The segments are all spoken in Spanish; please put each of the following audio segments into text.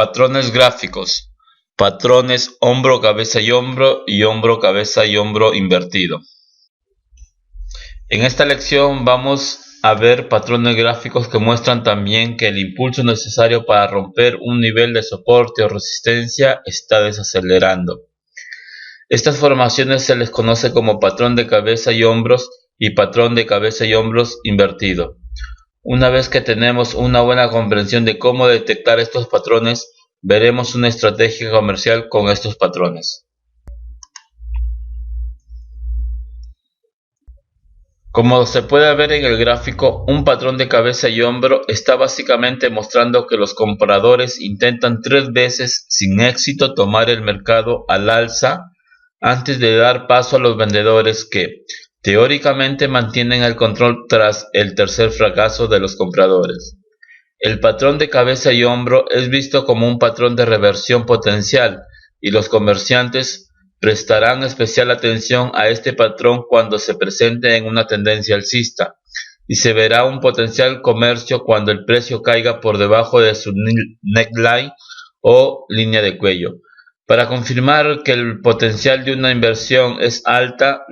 Patrones gráficos. Patrones hombro, cabeza y hombro cabeza y hombro invertido. En esta lección vamos a ver patrones gráficos que muestran también que el impulso necesario para romper un nivel de soporte o resistencia está desacelerando. Estas formaciones se les conoce como patrón de cabeza y hombros y patrón de cabeza y hombros invertido. Una vez que tenemos una buena comprensión de cómo detectar estos patrones, veremos una estrategia comercial con estos patrones. Como se puede ver en el gráfico, un patrón de cabeza y hombro está básicamente mostrando que los compradores intentan 3 veces sin éxito tomar el mercado al alza antes de dar paso a los vendedores que, teóricamente, mantienen el control tras el tercer fracaso de los compradores. El patrón de cabeza y hombro es visto como un patrón de reversión potencial y los comerciantes prestarán especial atención a este patrón cuando se presente en una tendencia alcista y se verá un potencial comercio cuando el precio caiga por debajo de su neckline o línea de cuello. Para confirmar que el potencial de una inversión es alta,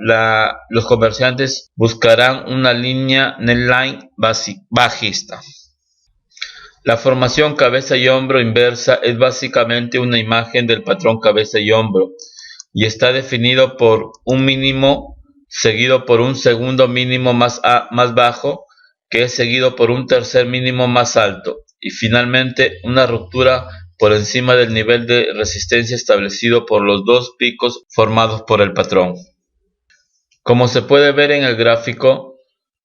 los comerciantes buscarán una línea neckline bajista. La formación cabeza y hombro inversa es básicamente una imagen del patrón cabeza y hombro y está definido por un mínimo seguido por un segundo mínimo más bajo, que es seguido por un tercer mínimo más alto y finalmente una ruptura por encima del nivel de resistencia establecido por los dos picos formados por el patrón. Como se puede ver en el gráfico,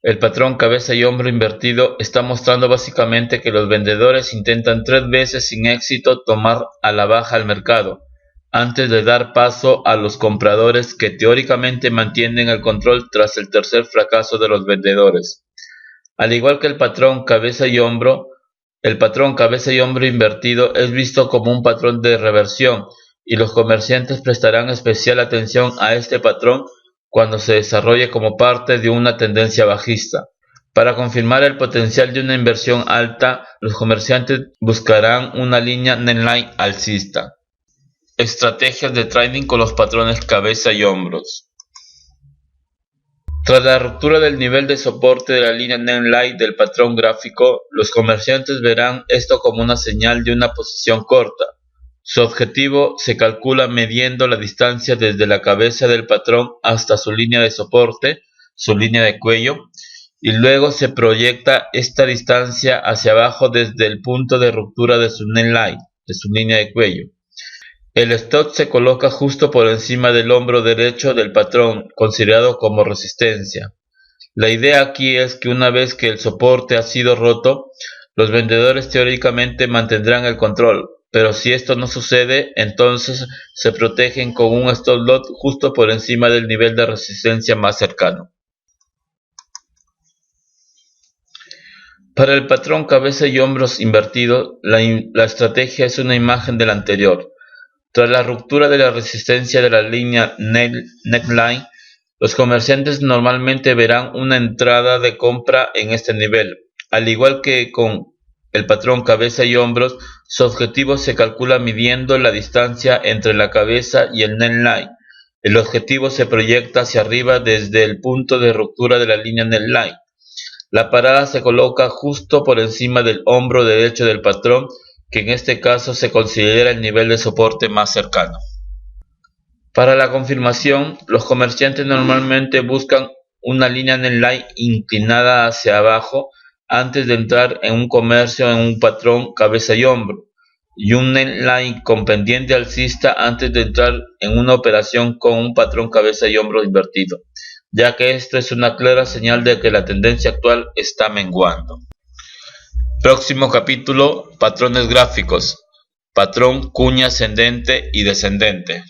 el patrón cabeza y hombro invertido está mostrando básicamente que los vendedores intentan 3 veces sin éxito tomar a la baja el mercado, antes de dar paso a los compradores que teóricamente mantienen el control tras el tercer fracaso de los vendedores. Al igual que el patrón cabeza y hombro, el patrón cabeza y hombro invertido es visto como un patrón de reversión y los comerciantes prestarán especial atención a este patrón cuando se desarrolle como parte de una tendencia bajista. Para confirmar el potencial de una inversión alta, los comerciantes buscarán una línea neckline alcista. Estrategias de trading con los patrones cabeza y hombros. Tras la ruptura del nivel de soporte de la línea neckline del patrón gráfico, los comerciantes verán esto como una señal de una posición corta. Su objetivo se calcula midiendo la distancia desde la cabeza del patrón hasta su línea de soporte, su línea de cuello, y luego se proyecta esta distancia hacia abajo desde el punto de ruptura de su neckline, de su línea de cuello. El stop se coloca justo por encima del hombro derecho del patrón, considerado como resistencia. La idea aquí es que una vez que el soporte ha sido roto, los vendedores teóricamente mantendrán el control, pero si esto no sucede, entonces se protegen con un stop loss justo por encima del nivel de resistencia más cercano. Para el patrón cabeza y hombros invertido, la estrategia es una imagen de la anterior. Tras la ruptura de la resistencia de la línea neckline, los comerciantes normalmente verán una entrada de compra en este nivel. Al igual que con el patrón cabeza y hombros, su objetivo se calcula midiendo la distancia entre la cabeza y el neckline. El objetivo se proyecta hacia arriba desde el punto de ruptura de la línea neckline. La parada se coloca justo por encima del hombro derecho del patrón, que en este caso se considera el nivel de soporte más cercano. Para la confirmación, los comerciantes normalmente buscan una línea neckline inclinada hacia abajo antes de entrar en un comercio en un patrón cabeza y hombro, y un neckline con pendiente alcista antes de entrar en una operación con un patrón cabeza y hombro invertido, ya que esto es una clara señal de que la tendencia actual está menguando. Próximo capítulo: patrones gráficos, patrón cuña ascendente y descendente.